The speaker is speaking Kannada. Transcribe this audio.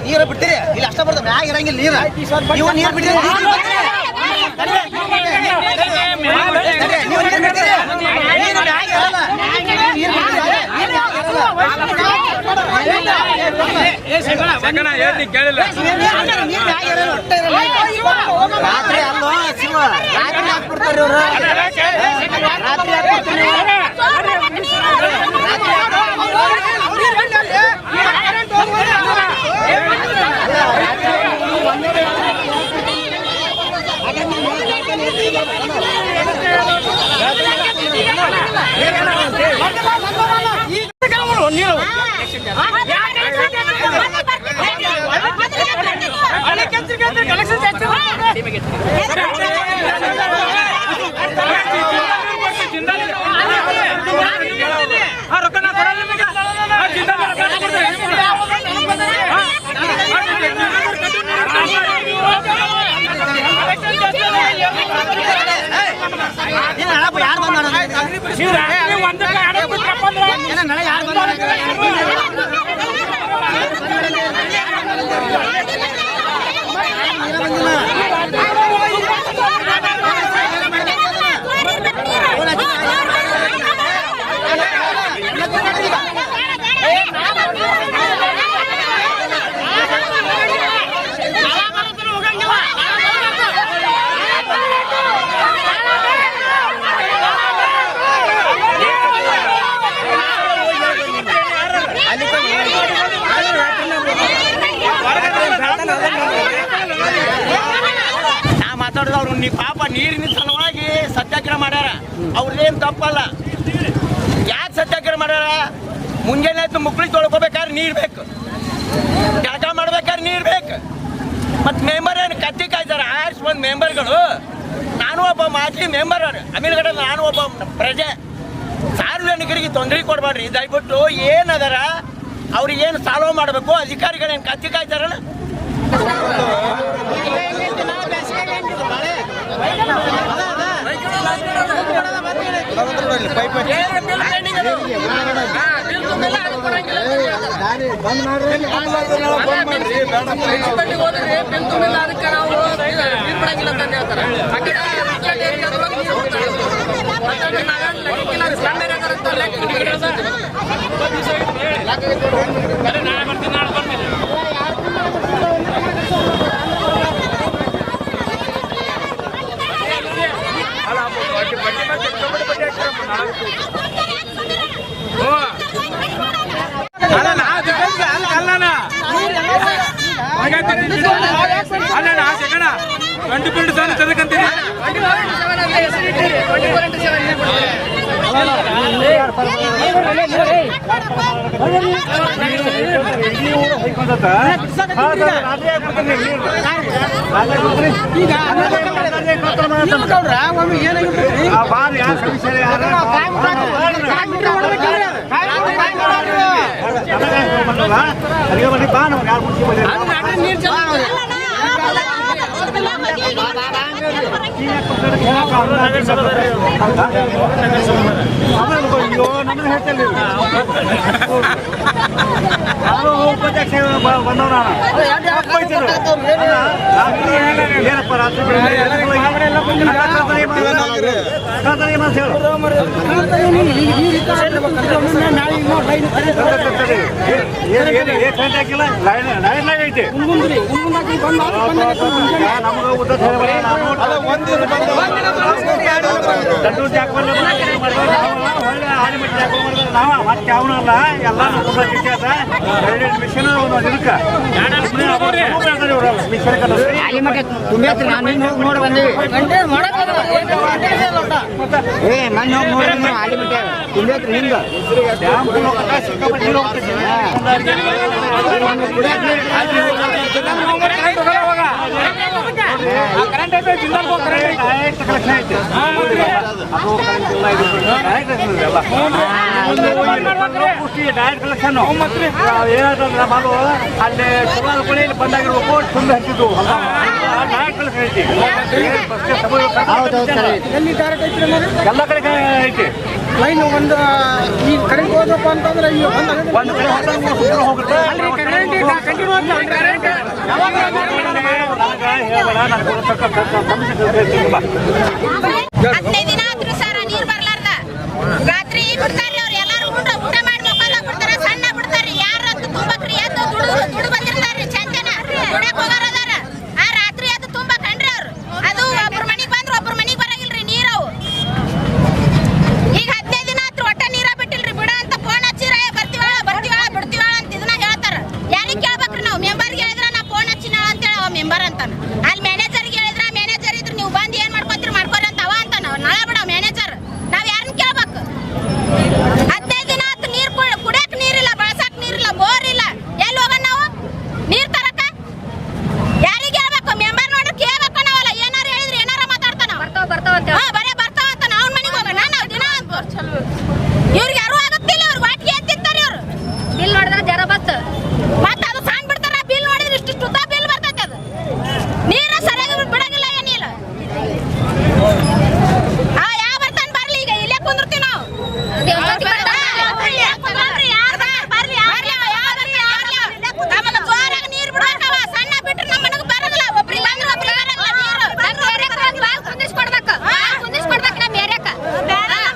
ನೀರು ಬಿಡ್ತೀರಿ ಇಲ್ಲಿ ಅಷ್ಟ ಬರ್ತದೆ ಮ್ಯಾಗ ಇರಂಗಿಲ್ಲ ನೀರು ನೀವು ನೀರು ಬಿಡ್ತೀರಿ ರಾತ್ರಿ ಅಲ್ವಾ ಶಿವ ರಾತ್ರಿ ಹಾಕ್ಬಿಡ್ತಾರೆ ಇವರು ರಾತ್ರಿ ಮಾತಾಡಿದವ್ರು ನೀ ಪಾಪ ನೀರಿನ ಸಲುವಾಗಿ ಸತ್ಯಾಗ್ರಹ ಮಾಡ್ಯಾರ ಅವ್ರದ್ದೇನು ತಪ್ಪಲ್ಲ. ಯಾಕೆ ಸತ್ಯಾಗ್ರಹ ಮಾಡ್ಯಾರ? ಮುಂಜಾನೆ ಆಯ್ತು ಮುಕ್ಳಿಗೆ ತೊಳ್ಕೊಬೇಕಾದ್ರೆ ನೀರು ಬೇಕು, ಜಳಕ ಮಾಡ್ಬೇಕಾದ್ರೆ ನೀರು ಬೇಕು. ಮತ್ತು ಮೆಂಬರ್ ಏನು ಕತ್ತಿ ಕಾಯ್ತಾರೆ ಆರ್ಸ್ ಬಂದು ಮೆಂಬರ್ಗಳು. ನಾನು ಒಬ್ಬ ಮಾಜಿ ಮೆಂಬರ್, ಅಮೀನ್ಗಡ ನಾನು ಒಬ್ಬ ಪ್ರಜೆ. ಸಾರ್ವಜನಿಕರಿಗೆ ತೊಂದರೆ ಕೊಡಬೇಡ್ರಿ ದಯವಿಟ್ಟು. ಏನದಾರ ಅವ್ರಿಗೇನು ಸಾಲ್ವ್ ಮಾಡಬೇಕು, ಅಧಿಕಾರಿಗಳೇನು ಕತ್ತಿ ಕಾಯ್ತಾರಲ್ಲ. ಅಲ್ಲ 20 ಸಾಲ ಚದಕಂತೀರಿ ನಮ್ಮನ್ನ ಹೇಳ್ತಿಲ್ಲ ನಾನು ಉಪಾಧ್ಯಕ್ಷ ಬಂದವನ ಏನಪ್ಪ ರಾತ್ರಿ ಹಾಕಿಲ್ಲ ಲೈನ್ ಐತಿ ನಮ್ಗೆ ಉದ್ದ ನಾವ ಮತ್ತೆ ಅವನಲ್ಲ ಎಲ್ಲ ಮಿಷನ್ ನೋಡಿ ಬಂದೀವಿ ಹಿಂಗ ಡೈರೆಕ್ಟ್ ಕಲೆಕ್ಷನ್ ಏನಂತಂದ್ರೆ ಮಾಲು ಅಲ್ಲಿ ಸುಮಾರು ಬಂದಾಗಿರ್ಬೇಕು ತುಂಬ ಹಚ್ಚಿದ್ದು ಡೈರೆಕ್ಟ್ ಕಲೆಕ್ಷನ್ ಐತಿ ಎಲ್ಲ ಕಡೆ ಐತಿ ಲೈನ್ ಒಂದು ಈ ಕರೆಂಟ್ ಹೋದಪ್ಪ ಅಂತಂದ್ರೆ ಒಂದು ಕಡೆ ಹೋಗುತ್ತೆ ಹದಿನೈದು